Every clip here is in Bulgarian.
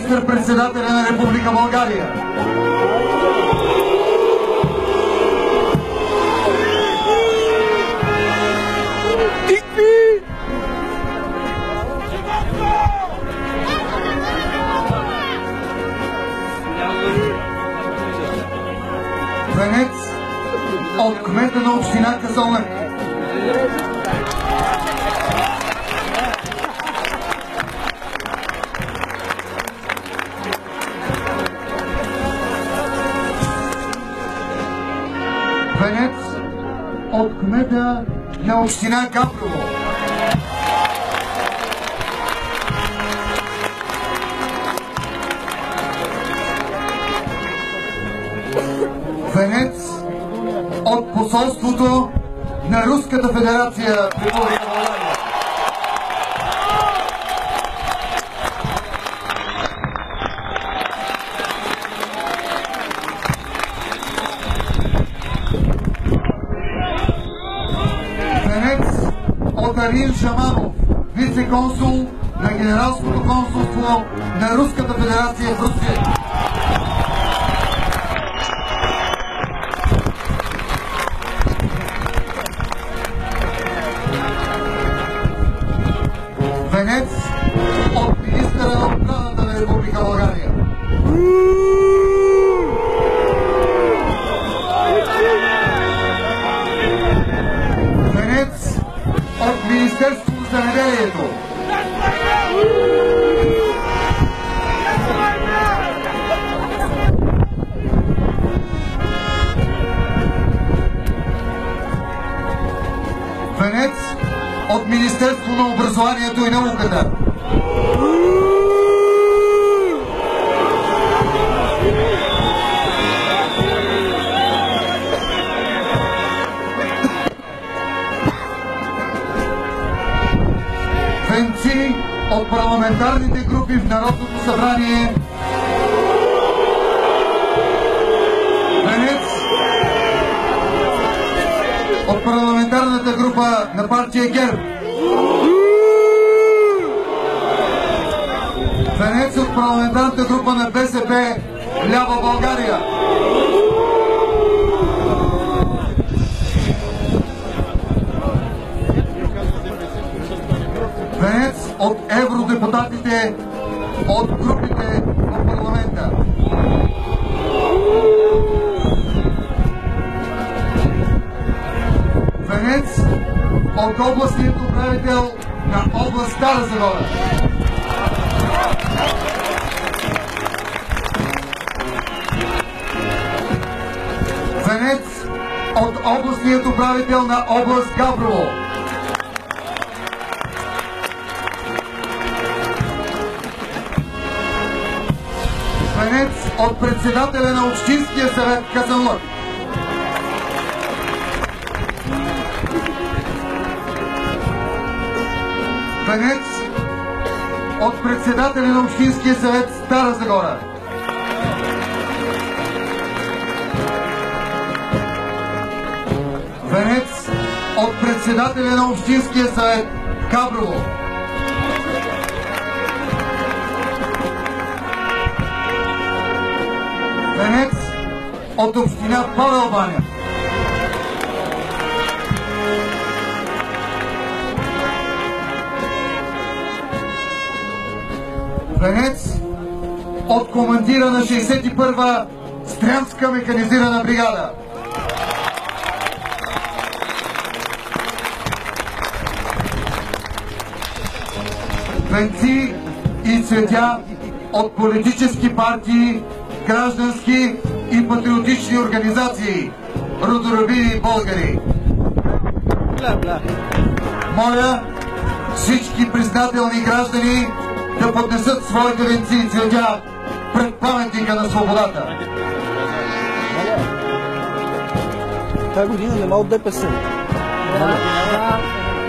министър-председателя на Република България. Венец от кмета на община Казанлък. Венец от кмета на община Габрово. Венец от посолството на Руската федерация в Република България. Венец от Арин Шаманов, вице-консул на Генералското консулство на Руската федерация в Русия. Венец от министъра на отбраната на Република България. Венец от Министерството на земеделието. Венец от Министерство на образованието и науката. Венци от парламентарните групи в Народното събрание. Венец от парламентарната група на партия ГЕРБ. Венец от парламентарната група на БСП Лява България. Венец от евродепутатите от групите в парламента. Венец от областният управител на област Стара Загора. Венец от областният управител на област Габрово. Венец от председателя на Общинския съвет Казанлък. Венец от председателя на Общинския съвет Стара Загора. Венец от председателя на Общинския съвет Габрово. Венец от община Павел баня. Венец от командира на 61-а Стрямска механизирана бригада. Венци и цветя от политически партии, граждански и патриотични организации, родолюбиви българи. Моля всички признателни граждани да поднесат своите венци и цветя пред паметника на свободата. Тази година нема от ДПС.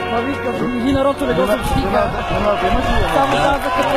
Това вика, народно не го съобщиха. Само казаха,